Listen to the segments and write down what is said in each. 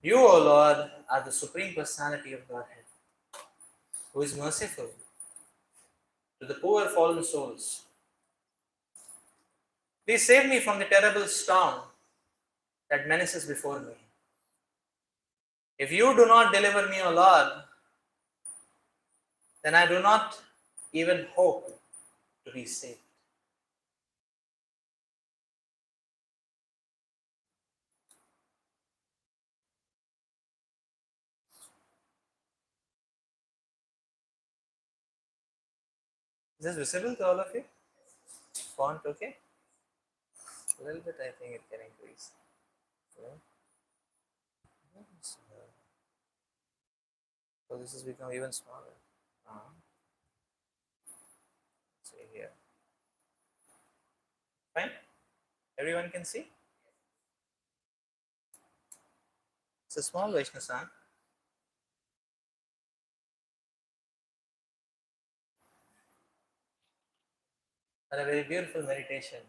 You, O Lord, are the Supreme Personality of Godhead, who is merciful to the poor fallen souls. Please save me from the terrible storm that menaces before me. If you do not deliver me, O Lord, then I do not even hope to be saved. Is this visible to all of you? Font okay? A little bit, I think it can increase. So this has become even smaller. See here. Fine? Everyone can see? It's a small Vaishnasan. And a very beautiful meditation.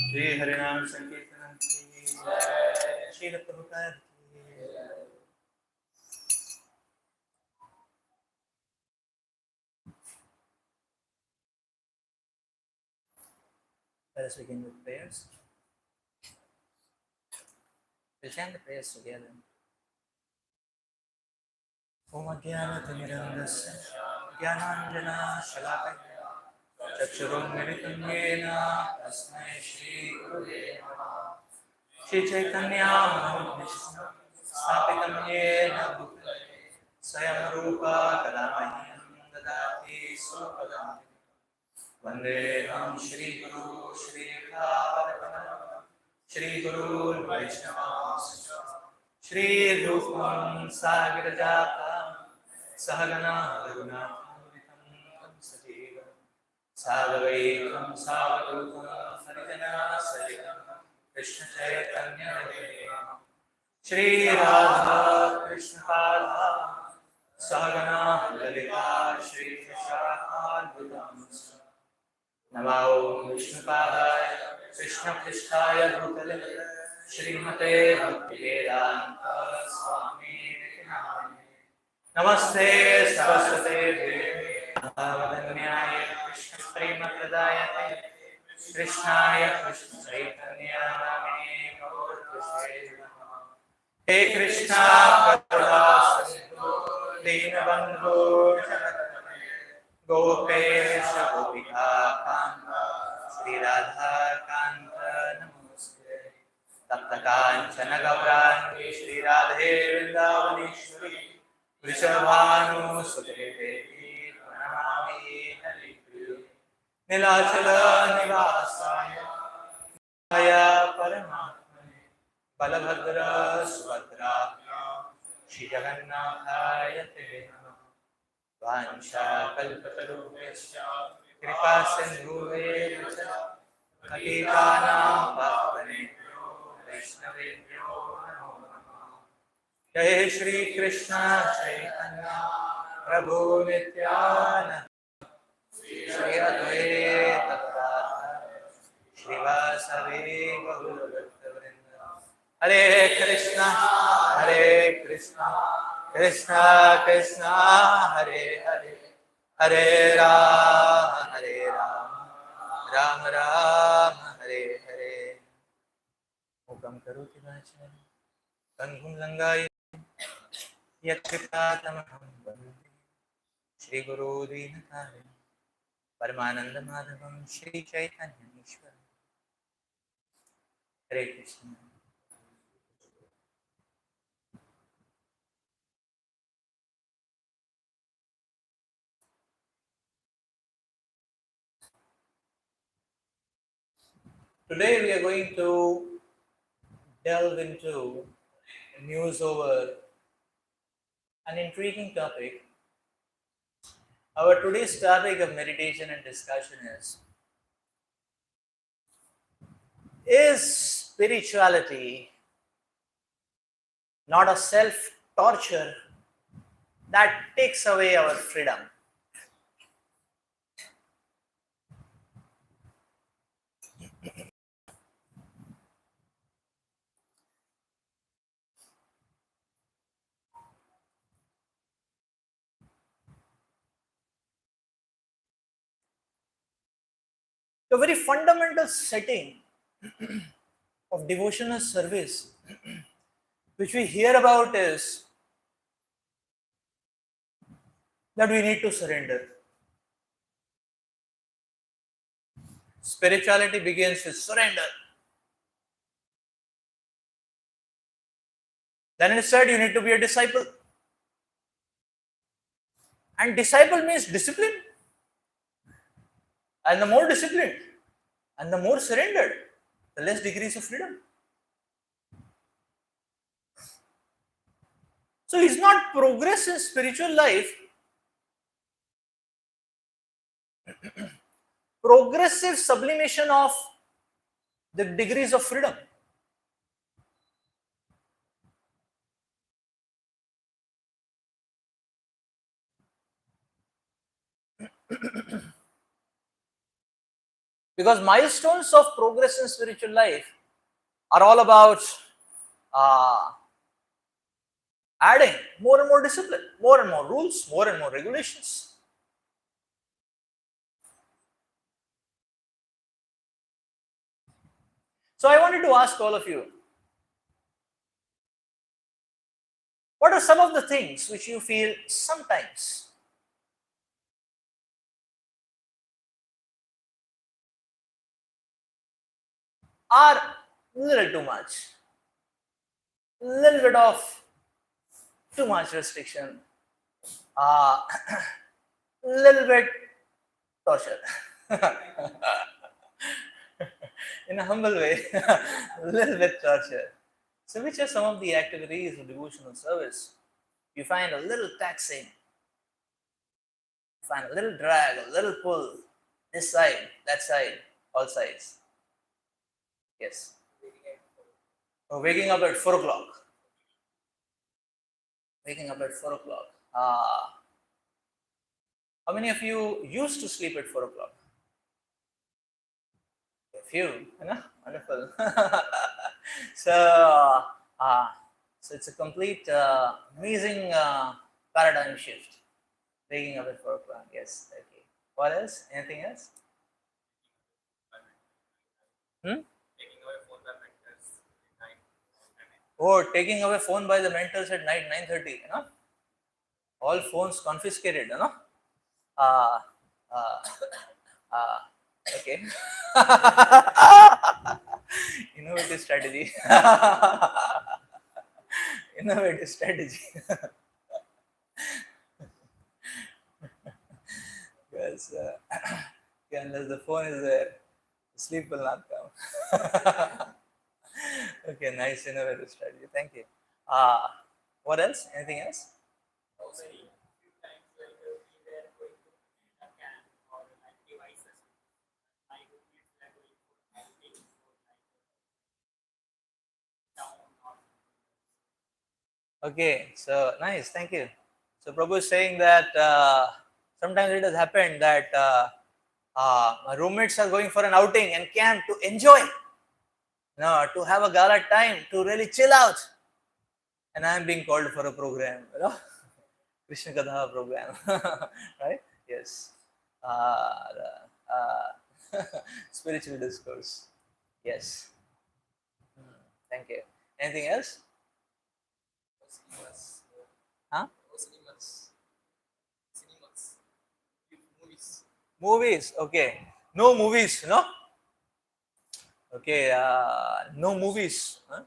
Shri Harinam Sankirtanam ki Shri Prabhupada ki. Let us begin with prayers. We'll chant the prayers together. Om Ajnanathamirangasya Jnananjana Shalakaya Chakshurum Militam Yena Tasmai Shri Gurave Namaha Shri Chaitanya Mahaprabhu Sthapitam Yena Bhutale Swayam Rupa Kadamahyam Dadati Supadam Vandeham Shri Guru Shri Bhagavatam Shri Guru Vaishnava Shri Rupam Sagarajata Sahagana Raghunathanutam Sajiva Sadavaitam Savadutam Harijana Sajitam Krishna Chaitanya Devam Shri Radha Krishna Radha Sahagana Lalita Shri Krishna Namo Vishnu Padaya Krishna Krishnaya Bhutale Srimate Bhaktivedanta Swami Nityanamane Namaste Saraswate Devi Navadanyaya Krishna Prema Pradayate Krishnaya Krishna Chaitanya Namine Gaurakrishne He Krishna Karuna Sindhu Dinabandhu Jagannatha Gopesha Gopika Kanta Sri Radha Kanta Namaste Tapta Kanchana Gaurani Sri Radhe Vrindavaneshwari Vrishabhanu Sute Devi Pranamami Haripriye Nilachala Nivasaya Maya Paramatmane Balabhadra Subhadra Shri Jagannathaya Te Namaha Vansha Kalpatarubhyasya Kripa Sindhuve Patitanam Pavanebhyo Vaishnavebhyo Namo Namaha Jai Shri Krishna Chaitanya Prabhu Nityananda Shri Advaita Gadadhara Srivasavi Gaurabhaktavrinda Hare Krishna Krishna Krishna Hare Hare Hare Rama Rama Rama Hare Hare Mukam karoti vachanam Kanghum Langai Yakripatamaham Vande Shri Guru Dinatare Paramananda Madhavam Shri Chaitanya Ishwar Hare Krishna. Today we are going to delve into news over an intriguing topic. Our today's topic of meditation and discussion is spirituality not a self-torture that takes away our freedom? The very fundamental setting of devotional service which we hear about is that we need to surrender. Spirituality begins with surrender. Then it said you need to be a disciple. And disciple means discipline. And the more disciplined and the more surrendered, the less degrees of freedom. So it's not progress in spiritual life, progressive sublimation of the degrees of freedom. Because milestones of progress in spiritual life are all about adding more and more discipline, more and more rules, more and more regulations. So I wanted to ask all of you, what are some of the things which you feel sometimes are a little too much, a little bit of too much restriction, a little bit torture. In a humble way, a little bit torture. So which are some of the activities of devotional service you find a little taxing, you find a little drag, a little pull, this side, that side, all sides? Yes. Waking up at 4 o'clock. Waking up at 4 o'clock. How many of you used to sleep at 4 o'clock? A few, wonderful. So, so it's a complete amazing paradigm shift. Waking up at 4 o'clock. Yes. Okay. What else? Anything else? Oh, taking away phone by the mentors at night 9:30. All phones confiscated. Uh, uh, okay. Innovative strategy. Innovative strategy. Because unless the phone is there, sleep will not come. Okay, nice innovative strategy. Thank you. What else? Anything else? Okay, so nice. Thank you. So Prabhu is saying that sometimes it has happened that my roommates are going for an outing and camp to enjoy, to have a gala time, to really chill out. And I am being called for a program, Krishna Katha program, right? Yes. Spiritual discourse. Yes. Thank you. Anything else? Huh? Movies. Okay. No movies, no? Okay. No movies. Huh?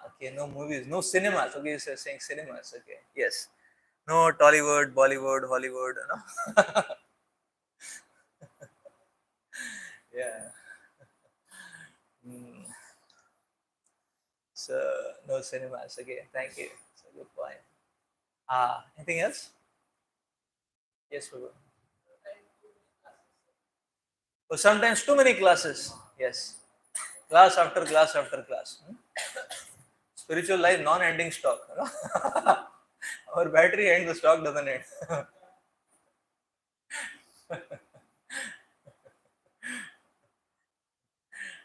Okay, no movies, no cinemas. Okay, you're saying cinemas. Okay, yes. No Tollywood, Bollywood, Hollywood, Yeah. Mm. So, no cinemas. Okay, thank you. That's a good point. Anything else? Yes, Prabhu. Oh, sometimes too many classes. Yes. Class after class after class. Spiritual life, non-ending stock. Our battery ends, the stock doesn't end.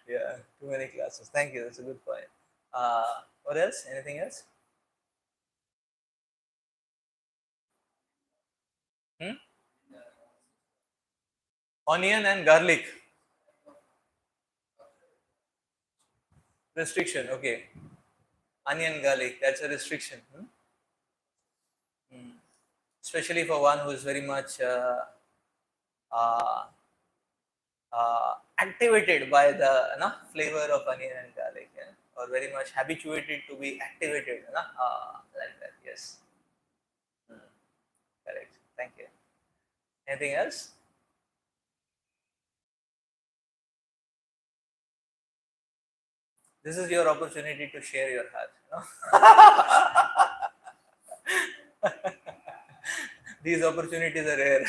Yeah, too many classes. Thank you. That's a good point. What else? Anything else? Hmm? Onion and garlic. Restriction, okay. Onion, garlic, that's a restriction. Especially for one who is very much uh, activated by the flavor of onion and garlic, yeah? Or very much habituated to be activated, like that. Yes, correct. Thank you. Anything else? This is your opportunity to share your heart. These opportunities are rare.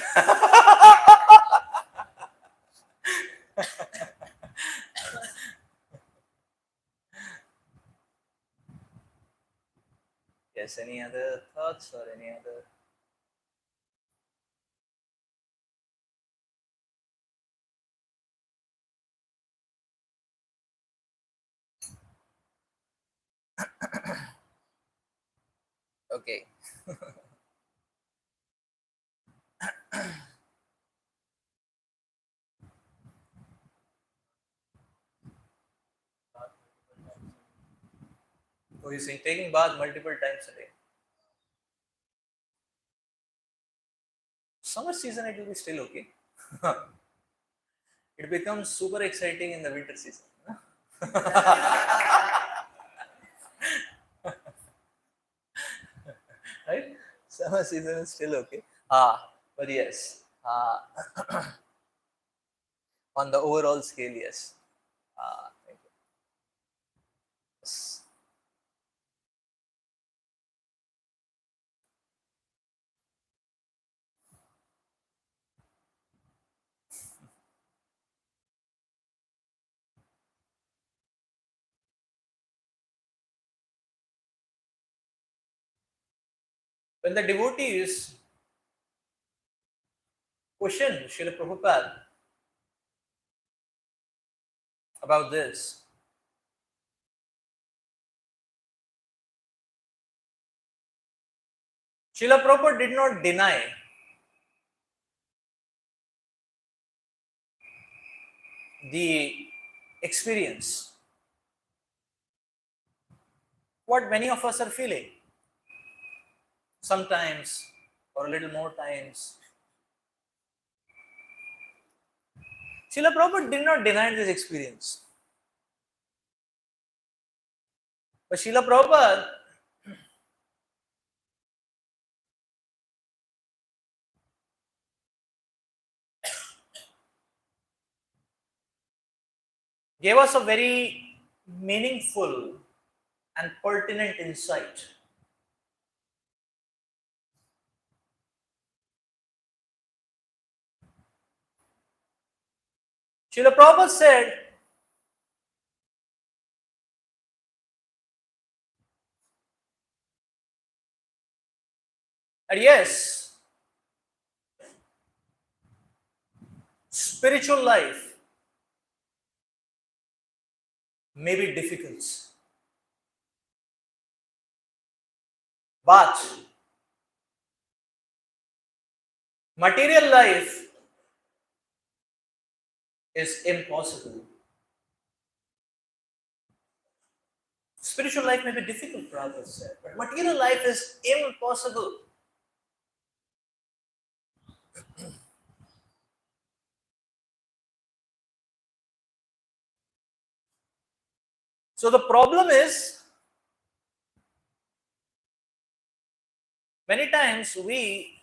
Yes, any other thoughts or any other? Okay. So you saying taking bath multiple times a day. Summer season it will be still okay. It becomes super exciting in the winter season. Right? Summer season is still okay. But yes, on the overall scale, yes. Thank you. Yes. When the devotees questioned Srila Prabhupada about this, Srila Prabhupada did not deny the experience, what many of us are feeling. Sometimes, or a little more times. Srila Prabhupada did not deny this experience. But Srila Prabhupada gave us a very meaningful and pertinent insight. Srila Prabhupada said that yes, spiritual life may be difficult, but material life is impossible. Spiritual life may be difficult, Prabhupada said, but material life is impossible. So the problem is, many times we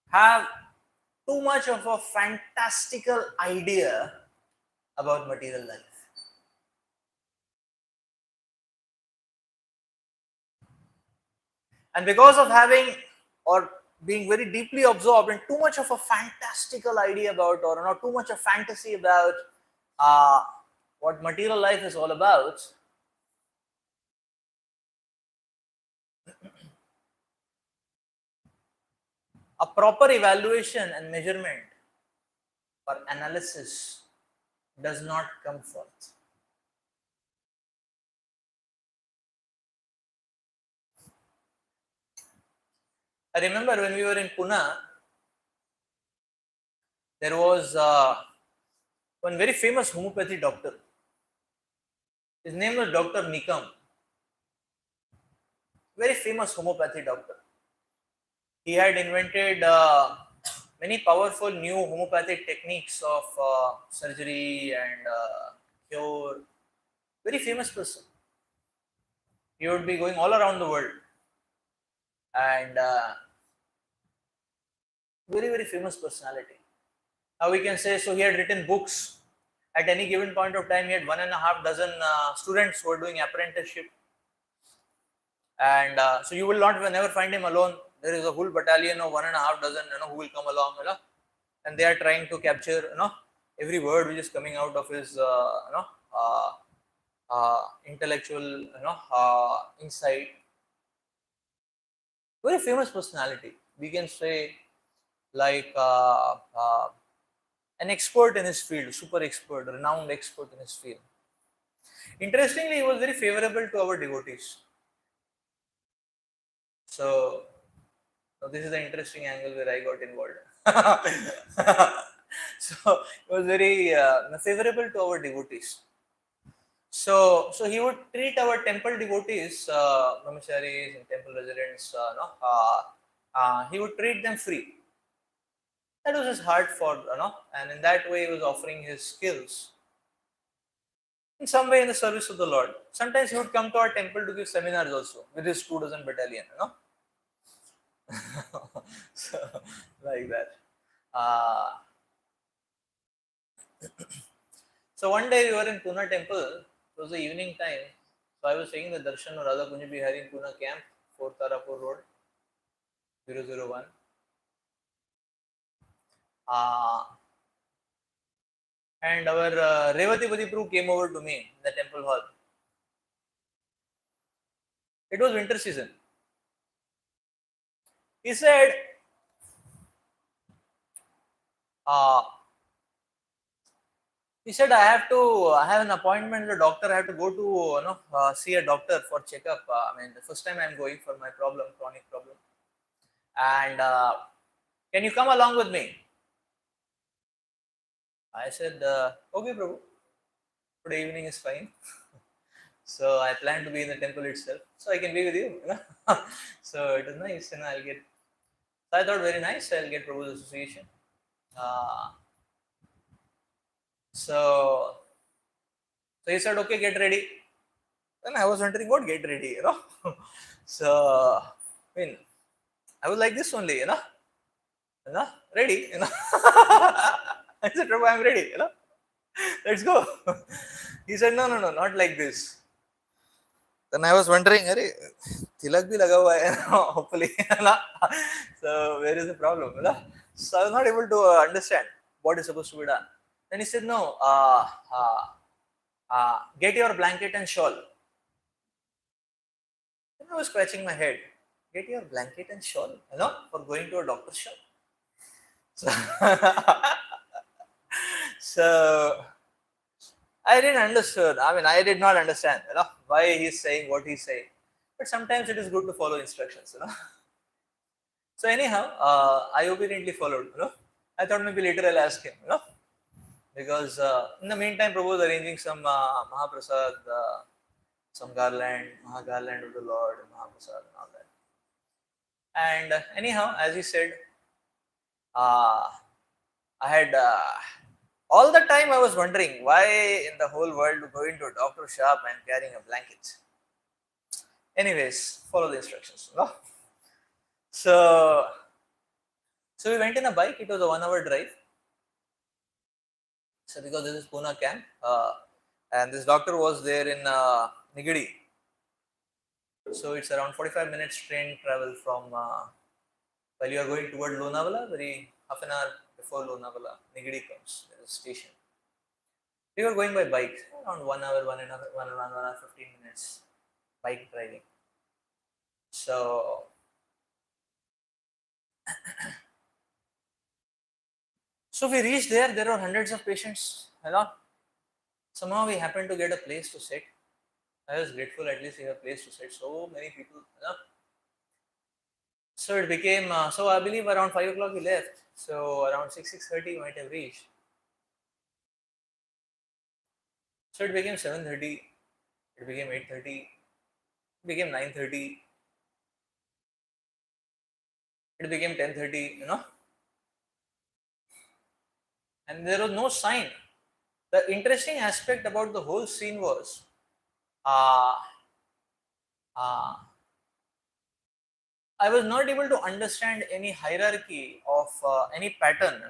have too much of a fantastical idea about material life. And because of having or being very deeply absorbed in too much of a fantastical idea about, or not too much of fantasy about uh, what material life is all about, a proper evaluation and measurement or analysis does not come forth. I remember when we were in Pune, there was one very famous homeopathy doctor. His name was Dr. Nikam. Very famous homeopathy doctor. He had invented many powerful new homeopathic techniques of surgery and cure. Very famous person. He would be going all around the world, and very famous personality. Now we can say, so he had written books. At any given point of time, he had 1.5 dozen students who were doing apprenticeship, and so you will not never find him alone. There is a whole battalion of 1.5 dozen, who will come along, and they are trying to capture, every word which is coming out of his, intellectual, insight. Very famous personality. We can say, like an expert in his field, super expert, renowned expert in his field. Interestingly, he was very favorable to our devotees. So this is the interesting angle where I got involved. So he was very favorable to our devotees. So he would treat our temple devotees, brahmacharis and temple residents, he would treat them free. That was his heart for, and in that way he was offering his skills in some way in the service of the Lord. Sometimes he would come to our temple to give seminars also with his 2 dozen battalion, so, like that. So one day we were in Pune temple. It was the evening time. So I was taking the darshan of Radha Kunj Bihari in Pune camp, 4 Tarapur Road, 001. And our Revati Prabhu came over to me in the temple hall. It was winter season. He said, I have an appointment with a doctor. I have to go to see a doctor for checkup. The first time I am going for my problem, chronic problem. And can you come along with me? I said, okay, Prabhu. Today evening is fine. So I plan to be in the temple itself, so I can be with you. So it is nice, I'll get. So I thought, very nice. I'll get Prabhu's association. So he said, okay, get ready. Then I was wondering, what get ready, So I was like this only, ready, I said, Prabhu, I'm ready, let's go. He said, no, not like this. Then I was wondering, tilak bhi laga hua hai, hopefully. So where is the problem? So I was not able to understand what is supposed to be done. Then he said, no, get your blanket and shawl. Then I was scratching my head. Get your blanket and shawl, for going to a doctor's shop. So I didn't understand. I did not understand, why he's saying what he's saying. But sometimes it is good to follow instructions, So anyhow, I obediently followed, I thought maybe later I'll ask him, because in the meantime, Prabhu was arranging some Mahaprasad, some garland, Mahagarland of the Lord, Mahaprasad and all that. And anyhow, as he said, I had all the time I was wondering why in the whole world to go into a doctor's shop and carrying a blanket. Anyways, follow the instructions. So we went in a bike. It was a 1-hour drive. So because this is Pune camp, and this doctor was there in Nigadi. So it's around 45 minutes train travel from while you are going toward Lonavala, very half an hour before Lonavala, Nigadi comes, there is a station. We were going by bike, around 1 hour, 1 hour, 15 minutes bike driving. So we reached there. There were hundreds of patients. Somehow we happened to get a place to sit. I was grateful at least we have a place to sit. So many people. So it became. So I believe around 5 o'clock we left. So around 6:30 might have reached. So it became 7:30, it became 8:30, it became 9:30, it became 10:30, and there was no sign. The interesting aspect about the whole scene was, uh, uh, I was not able to understand any hierarchy of any pattern,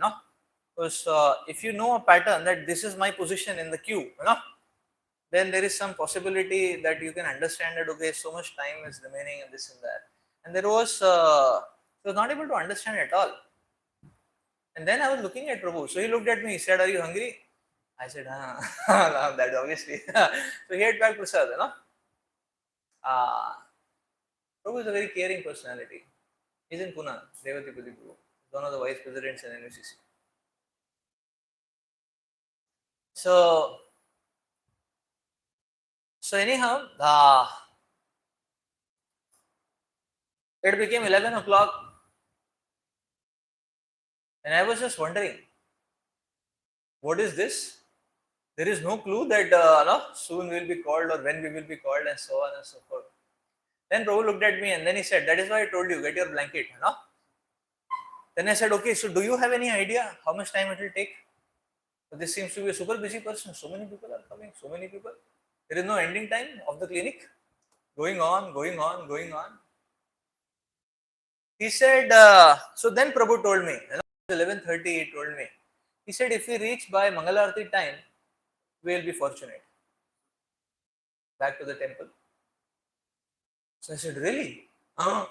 because if you know a pattern that this is my position in the queue, then there is some possibility that you can understand that okay, so much time is remaining and this and that. And there was, I was not able to understand at all. And then I was looking at Prabhu. So he looked at me. He said, "Are you hungry?" I said, that obviously." So he had back prasad, Prabhu is a very caring personality. He's in Pune, Revati Prabhu. He's one of the vice presidents in NUCC. So, anyhow, it became 11 o'clock, and I was just wondering, what is this? There is no clue that soon we will be called or when we will be called and so on and so forth. Then Prabhu looked at me and then he said, "That is why I told you, get your blanket." Then I said, "Okay, so do you have any idea how much time it will take?" So this seems to be a super busy person. So many people are coming, so many people. There is no ending time of the clinic. Going on, going on, going on. He said, so then Prabhu told me, 11:30 he told me. He said, if we reach by Mangalarti time, we will be fortunate. Back to the temple. So I said, really? No?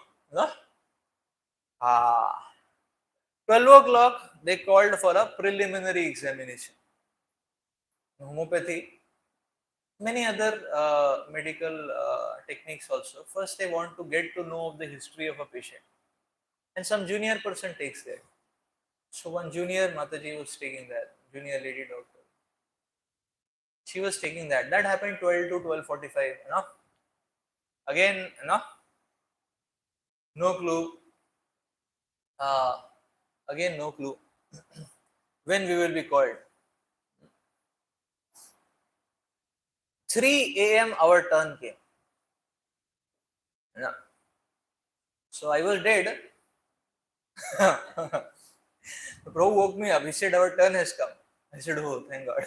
12 o'clock, they called for a preliminary examination. Homeopathy, many other medical techniques also. First, they want to get to know of the history of a patient. And some junior person takes that. So one junior Mataji was taking that, junior lady doctor. She was taking that. That happened 12 to 12:45, Again, no clue. Again, no clue. When we will be called. 3 a.m. our turn came. So I was dead. Prabhu woke me up. He said, "Our turn has come." I said, "Oh, thank God."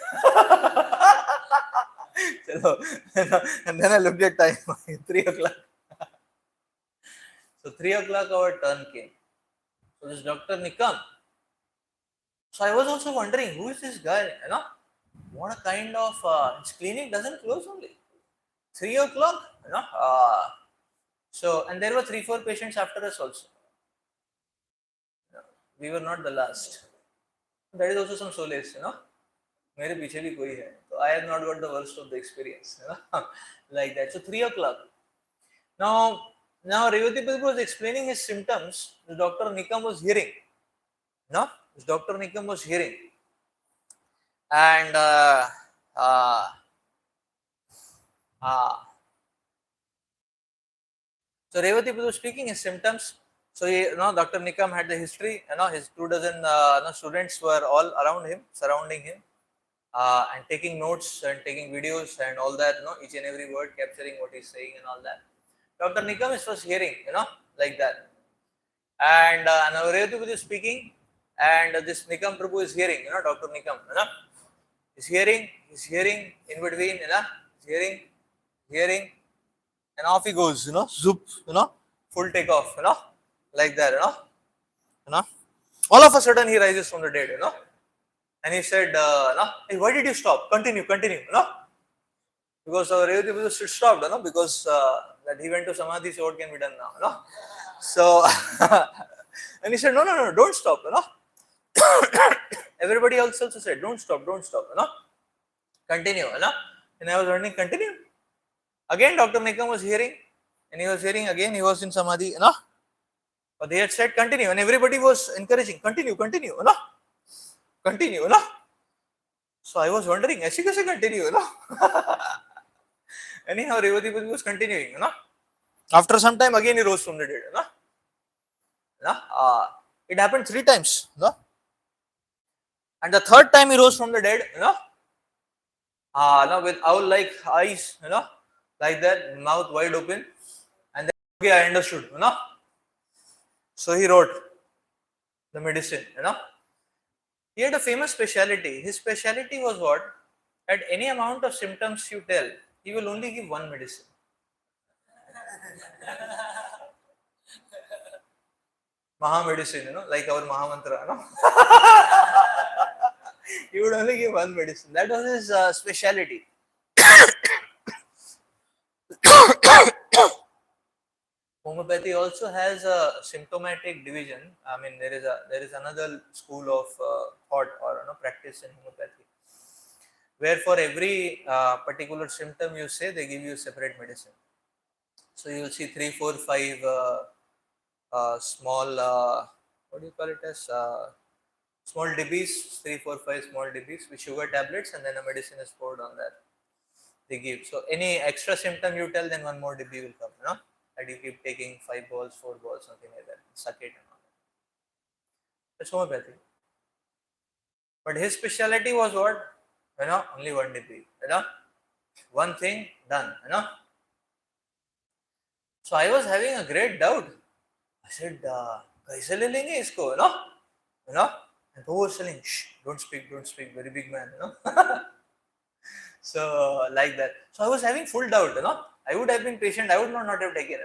And then I looked at time, 3 o'clock. So 3 o'clock our turn came. So this Dr. Nikam. So I was also wondering, who is this guy? What a kind of, his clinic doesn't close only. 3 o'clock, So, and there were 3-4 patients after us also. We were not the last. That is also some solace, मेरे पीछे भी कोई है. So I have not got the worst of the experience, like that. So 3 o'clock. Now Revati Prabhu was explaining his symptoms. Dr. Nikam was hearing. Dr. Nikam was hearing. And so Revati was speaking his symptoms. So Dr. Nikam had the history. His 2 dozen students were all around him, surrounding him, and taking notes and taking videos and all that. Each and every word capturing what he's saying and all that. Dr. Nikam is first hearing, like that. And now Revati is speaking, and this Nikam Prabhu is hearing. Dr. Nikam, is hearing in between, hearing. And off he goes, zoop, full takeoff, like that, All of a sudden he rises from the dead, and he said, "Hey, why did you stop? Continue, because our Revati stopped, because that he went to Samadhi, so what can be done now, So, and he said, no, don't stop, Everybody else also said, don't stop, continue, And I was learning, continue. Again, Dr. Nikam was hearing, and he was hearing again, he was in Samadhi, But they had said continue, and everybody was encouraging, continue, continue. So I was wondering, aise kaise continue, Anyhow, Revati was continuing, After some time, again he rose from the dead, It happened 3 times, and the third time he rose from the dead, with owl-like eyes, like that, mouth wide open, and then, okay, I understood, So he wrote the medicine, He had a famous speciality. His speciality was what? At any amount of symptoms you tell, he will only give one medicine. Maha medicine, like our Maha Mantra, He would only give one medicine. That was his speciality. Homeopathy also has a symptomatic division. I mean, there is another school of thought or practice in homeopathy, where for every particular symptom you say, they give you separate medicine. So you will see 3, 4, 5 small, what do you call it as, small dibbies, 3, 4, 5 small dibbies with sugar tablets, and then a medicine is poured on that. They give. So any extra symptom you tell, then one more dibby will come, and you keep taking 5 balls, 4 balls, something like that, suck it and all that. That's homeopathy. But his speciality was what? Only one dibby, one thing done, So I was having a great doubt. I said, kaise le lenge isko, and who was telling, shh, don't speak, very big man, So like that. So I was having full doubt, I would have been patient, I would not have taken,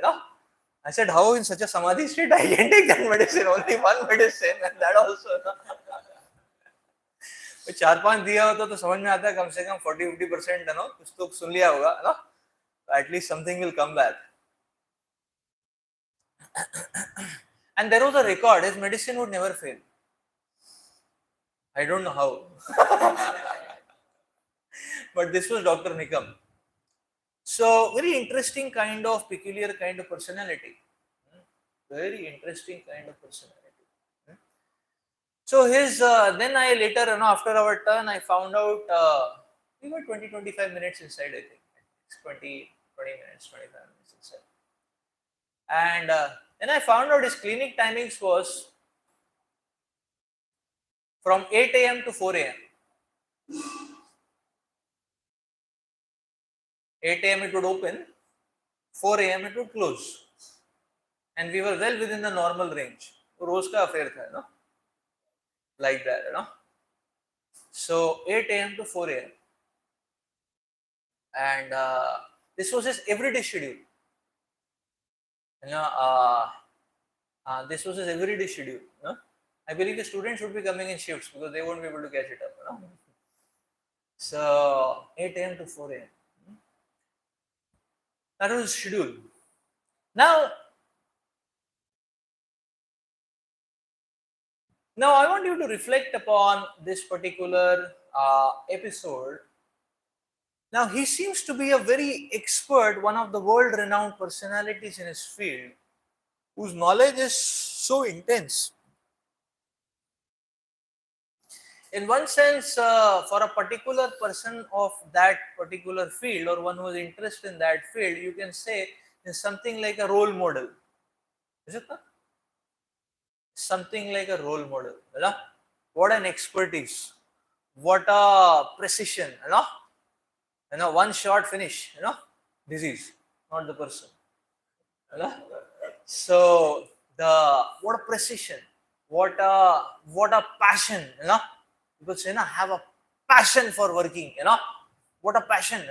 I said, how in such a samadhi state I can take that medicine, only one medicine, and that also, 4-5 दिया होता तो समझ में आता है कम से कम 40-50% कुछ तो सुन लिया होगा, at least something will come back. And there was a record, his medicine would never fail. I don't know how. But this was Dr. Nikam. So, very interesting kind of, peculiar kind of personality. Very interesting kind of personality. So, his, then I later, after our turn, I found out, we were 20-25 minutes inside, I think. 20 minutes, 25 minutes inside. And then I found out his clinic timings was from 8 a.m. to 4 a.m. 8 a.m. it would open, 4 a.m. it would close. And we were well within the normal range. Roz ka affair tha, like that, So 8 a.m. to 4 a.m. And this was his everyday schedule. This was his everyday schedule. I believe the students would be coming in shifts because they won't be able to catch it up. So 8 a.m. to 4 a.m. That was his schedule. Now I want you to reflect upon this particular episode. Now he seems to be a very expert, one of the world-renowned personalities in his field, whose knowledge is so intense. In one sense, for a particular person of that particular field or one who is interested in that field, you can say is something like a role model. Is it not? Something like a role model. What an expertise. What a precision. One shot finish. Disease, not the person. So what a precision. What a passion. People have a passion for working, what a passion,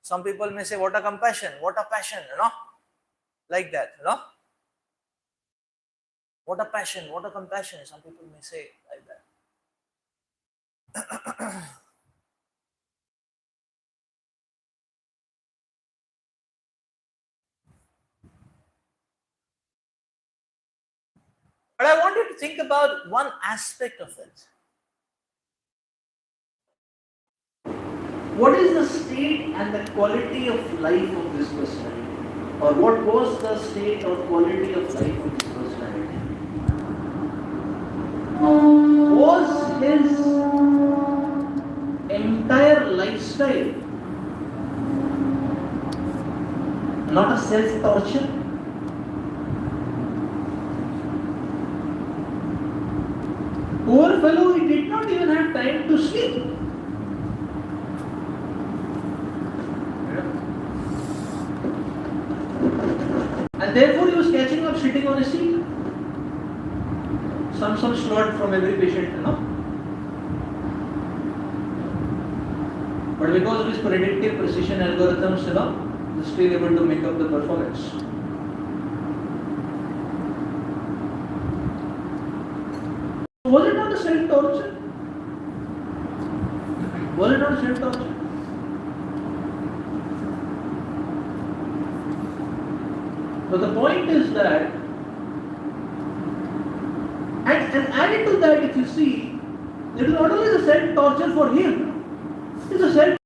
Some people may say, what a compassion, what a passion, like that, What a passion, what a compassion, some people may say like that. But I want you to think about one aspect of it. What is the state and the quality of life of this personality? Or what was the state or quality of life of this personality? Was his entire lifestyle not a self-torture? Poor fellow, he did not even have time to sleep. And therefore he was catching up sitting on a seat. Some snort from every patient, But because of his predictive precision algorithms, he's still able to make up the performance. Was it not a self-torture? Was it not a self-torture? But the point is that, and added to that, if you see, it is not only the self-torture for him, it is a self